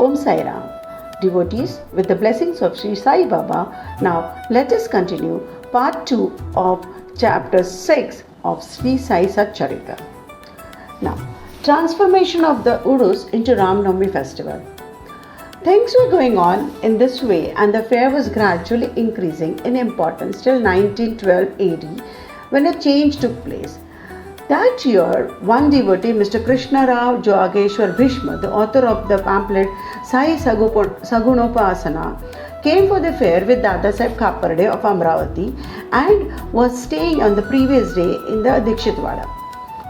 Om Sai Ram. Devotees, with the blessings of Shirdi Sai Baba, now let us continue part 2 of chapter 6 of Shirdi Sai Satcharitra. Now, transformation of the Urus into Navami Festival. Things were going on in this way and the fair was gradually increasing in importance till 1912 AD when a change took place. That year, one devotee, Mr. Krishna Rao Jogeshwar Bhishma, the author of the pamphlet Sai Sagunopasana, came for the fair with Dada Saheb Khaparde of Amravati and was staying on the previous day in the Dikshitwada.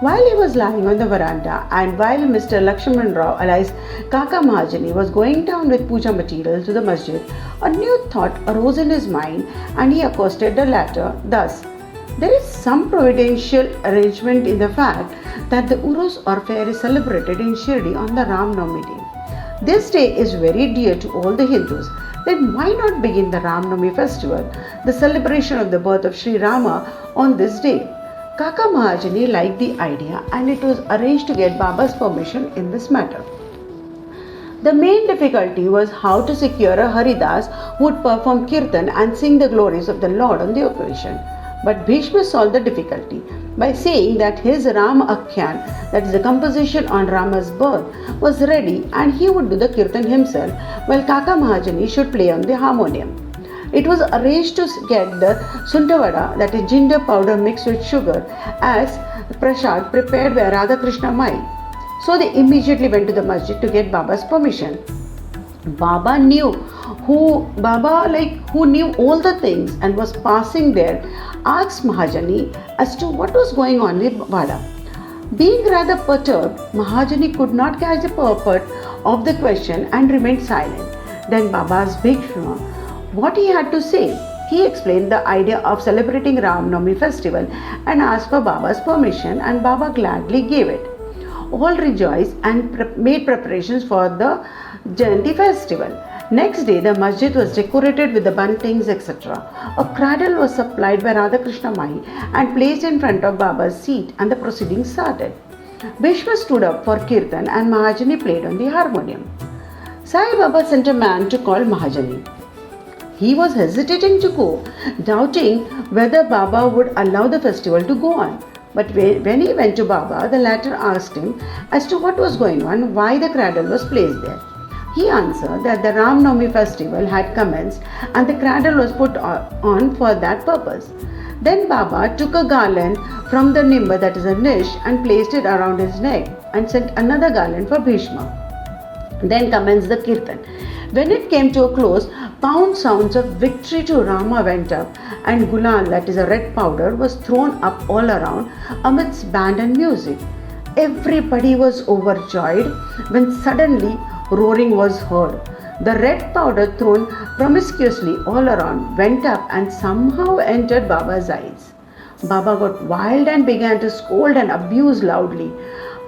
While he was lying on the veranda and while Mr. Lakshman Rao alias Kaka Mahajani was going down with puja materials to the Masjid, a new thought arose in his mind and he accosted the latter thus. There is some providential arrangement in the fact that the Urus or fair is celebrated in Shirdi on the Ram Navami day. This day is very dear to all the Hindus. Then why not begin the Ram Navami festival, the celebration of the birth of Sri Rama on this day? Kaka Mahajani liked the idea and it was arranged to get Baba's permission in this matter. The main difficulty was how to secure a Haridas who would perform kirtan and sing the glories of the Lord on the occasion. But Bhishma solved the difficulty by saying that his Ram Akhyan, that is the composition on Rama's birth, was ready and he would do the kirtan himself while Kaka Mahajani should play on the harmonium. It was arranged to get the suntavada, that is ginger powder mixed with sugar, as prasad prepared by Radha Krishna Mai. So they immediately went to the masjid to get Baba's permission. Baba knew who knew all the things and was passing there, asked Mahajani as to what was going on with Vada. Being rather perturbed, Mahajani could not catch the purport of the question and remained silent. Then Baba asked Bhishma what he had to say. He explained the idea of celebrating Ram Navami festival and asked for Baba's permission and Baba gladly gave it. All rejoiced and made preparations for the Jayanti festival. Next day, the masjid was decorated with the buntings, etc. A cradle was supplied by Radha Krishna Mai and placed in front of Baba's seat and the proceedings started. Bhishma stood up for kirtan and Mahajani played on the harmonium. Sai Baba sent a man to call Mahajani. He was hesitating to go, doubting whether Baba would allow the festival to go on. But when he went to Baba, the latter asked him as to what was going on, why the cradle was placed there. He answered that the Ram Navami festival had commenced and the cradle was put on for that purpose. Then Baba took a garland from the nimba, that is a niche, and placed it around his neck and sent another garland for Bhishma. Then commenced the kirtan. When it came to a close, pound sounds of victory to Rama went up and gulal, that is a red powder, was thrown up all around amidst band and music. Everybody was overjoyed when suddenly roaring was heard. The red powder thrown promiscuously all around went up and somehow entered Baba's eyes. Baba got wild and began to scold and abuse loudly.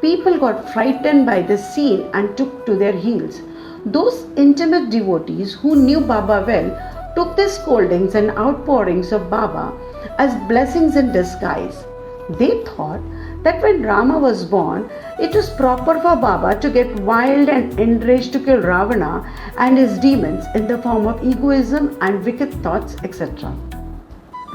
People got frightened by this scene and took to their heels. Those intimate devotees who knew Baba well took the scoldings and outpourings of Baba as blessings in disguise. They thought that when Rama was born, it was proper for Baba to get wild and enraged to kill Ravana and his demons in the form of egoism and wicked thoughts, etc.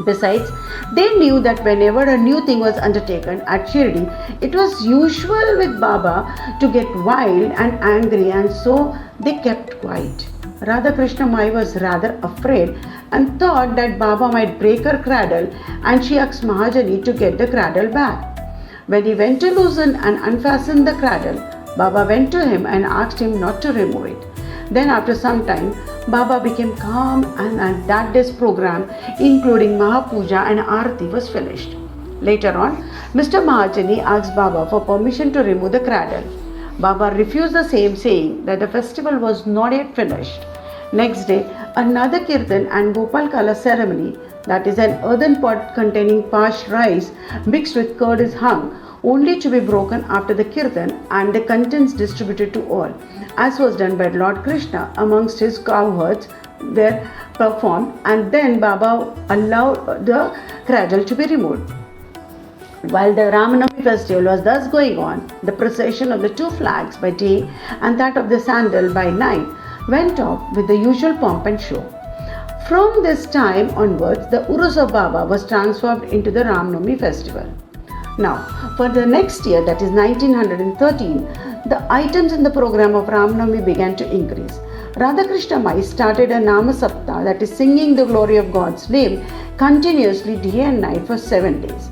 Besides, they knew that whenever a new thing was undertaken at Shirdi, it was usual with Baba to get wild and angry, and so they kept quiet. Radha Krishna Mai was rather afraid and thought that Baba might break her cradle, and she asked Mahajani to get the cradle back. When he went to loosen and unfasten the cradle, Baba went to him and asked him not to remove it. Then after some time, Baba became calm and that day's program, including Mahapuja and Aarti, was finished. Later on, Mr. Mahajani asked Baba for permission to remove the cradle. Baba refused the same, saying that the festival was not yet finished. Next day, another kirtan and Gopal Kala ceremony, that is an earthen pot containing parched rice mixed with curd, is hung, only to be broken after the kirtan and the contents distributed to all, as was done by Lord Krishna amongst his cowherds were performed, and then Baba allowed the cradle to be removed. While the Ramanavami festival was thus going on, the procession of the two flags by day and that of the sandal by night went off with the usual pomp and show. From this time onwards, the Urus of Baba was transformed into the Ramanavami festival. Now, for the next year, that is 1913, the items in the program of Ramanavami began to increase. Radhakrishna Mai started a Nama Sapta, that is singing the glory of God's name continuously day and night for 7 days.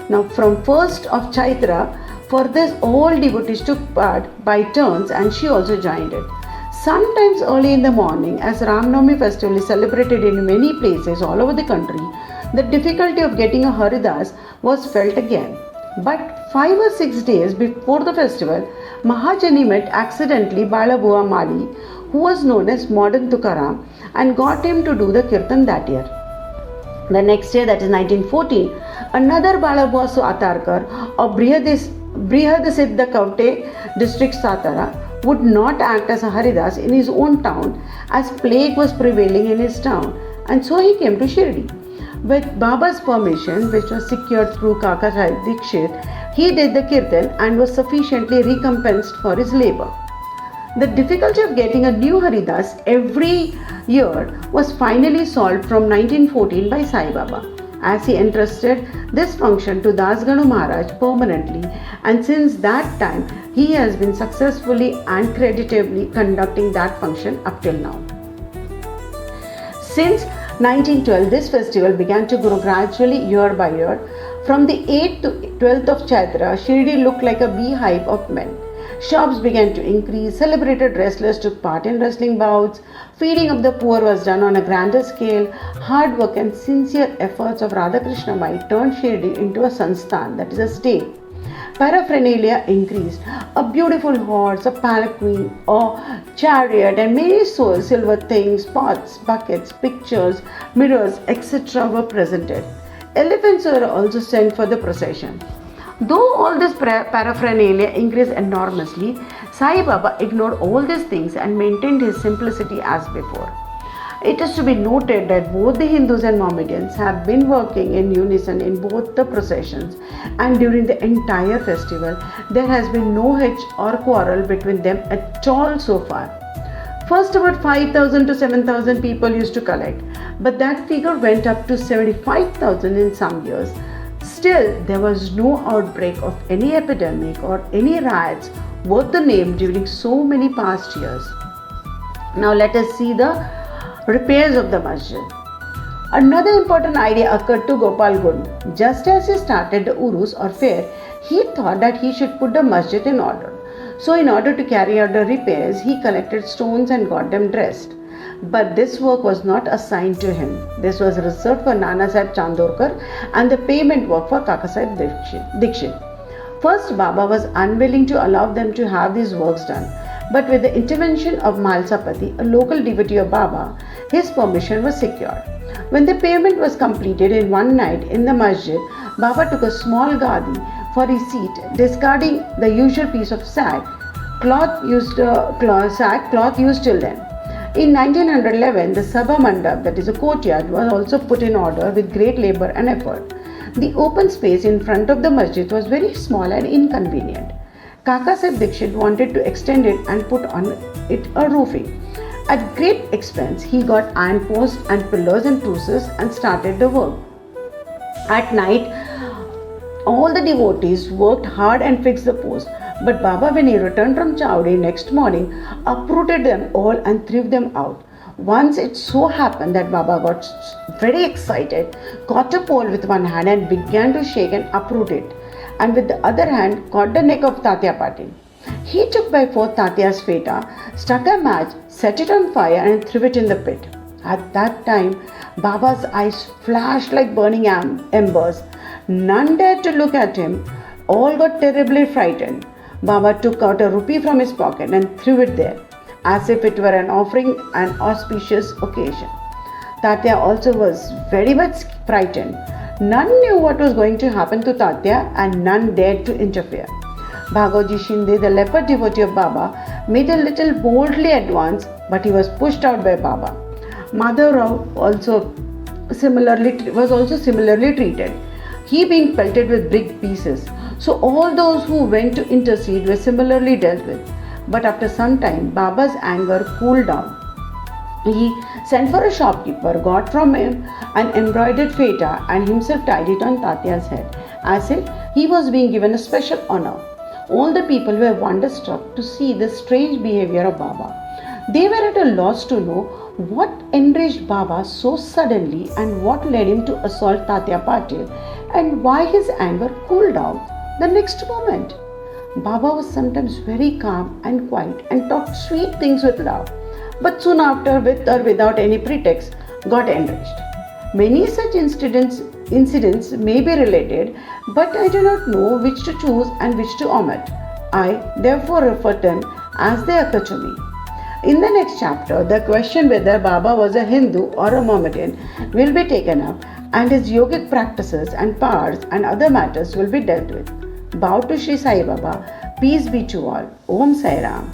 Now, from 1st of Chaitra, for this all devotees took part by turns and she also joined it. Sometimes early in the morning, as Ramanavami festival is celebrated in many places all over the country, the difficulty of getting a Haridas was felt again. But 5 or 6 days before the festival, Mahajani met accidentally Balabua Mali, who was known as Modern Tukaram, and got him to do the Kirtan that year. The next year, that is 1914, another Balabua Swatarkar of Brihadasiddha Kaute district Satara would not act as a Haridas in his own town as plague was prevailing in his town, and so he came to Shirdi. With Baba's permission, which was secured through Kaka Sahib Dikshit, he did the Kirtan and was sufficiently recompensed for his labor. The difficulty of getting a new Haridas every year was finally solved from 1914 by Sai Baba, as he entrusted this function to Dasganu Maharaj permanently, and since that time he has been successfully and creditably conducting that function up till now. Since 1912, this festival began to grow gradually year by year. From the 8th to 12th of Chaitra, Shirdi looked like a beehive of men. Shops began to increase, celebrated wrestlers took part in wrestling bouts, feeding of the poor was done on a grander scale, hard work and sincere efforts of Radhakrishna Mai turned Shirdi into a sansthan, that is a state. Paraphernalia increased. A beautiful horse, a palanquin, a chariot, and many silver things, pots, buckets, pictures, mirrors, etc. were presented. Elephants were also sent for the procession. Though all this paraphernalia increased enormously, Sai Baba ignored all these things and maintained his simplicity as before. It is to be noted that both the Hindus and Mohammedans have been working in unison in both the processions, and during the entire festival there has been no hitch or quarrel between them at all so far. First, about 5,000 to 7,000 people used to collect, but that figure went up to 75,000 in some years. Still, there was no outbreak of any epidemic or any riots worth the name during so many past years. Now let us see the repairs of the Masjid. Another important idea occurred to Gopal Gund. Just as he started the Urus or fair, he thought that he should put the Masjid in order. So in order to carry out the repairs, he collected stones and got them dressed. But this work was not assigned to him. This was reserved for Nana Sahib Chandorkar, and the payment work for Kaka Sahib Dikshit. First, Baba was unwilling to allow them to have these works done. But with the intervention of Malsapati, a local devotee of Baba, his permission was secured. When the payment was completed in one night in the Masjid, Baba took a small gadi for his seat, discarding the usual piece of sack, cloth used till then. In 1911, the Sabha Mandap, that is a courtyard, was also put in order with great labor and effort. The open space in front of the Masjid was very small and inconvenient. Kaka Sahib Dikshit wanted to extend it and put on it a roofing. At great expense, he got iron posts and pillars and trusses and started the work. At night, all the devotees worked hard and fixed the posts. But Baba, when he returned from Chowdi next morning, uprooted them all and threw them out. Once it so happened that Baba got very excited, caught a pole with one hand and began to shake and uproot it, and with the other hand caught the neck of Tatya Patil. He took by force Tatya's feta, struck a match, set it on fire and threw it in the pit. At that time, Baba's eyes flashed like burning embers. None dared to look at him. All got terribly frightened. Baba took out a rupee from his pocket and threw it there, as if it were an offering an auspicious occasion. Tatya also was very much frightened. None knew what was going to happen to Tatya and none dared to interfere. Bhagoji Shinde, the leper devotee of Baba, made a little boldly advance, but he was pushed out by Baba. Madhav Rao was also similarly treated. he being pelted with brick pieces. So all those who went to intercede were similarly dealt with. But after some time, Baba's anger cooled down. He sent for a shopkeeper, got from him an embroidered feta and himself tied it on Tatya's head, as if he was being given a special honor. All the people were wonderstruck to see the strange behavior of Baba. They were at a loss to know what enraged Baba so suddenly and what led him to assault Tatya Patil and why his anger cooled down the next moment. Baba was sometimes very calm and quiet and talked sweet things with love, but soon after, with or without any pretext, got enraged. Many such incidents may be related, but I do not know which to choose and which to omit. I therefore refer to them as they occur to me. In the next chapter, the question whether Baba was a Hindu or a Mohammedan will be taken up, and his yogic practices and powers and other matters will be dealt with. Bow to Shri Sai Baba. Peace be to all. Om Sai Ram.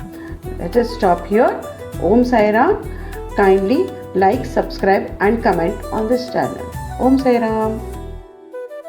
Let us stop here. Om Sai Ram. Kindly like, subscribe and comment on this channel. Om Sai Ram.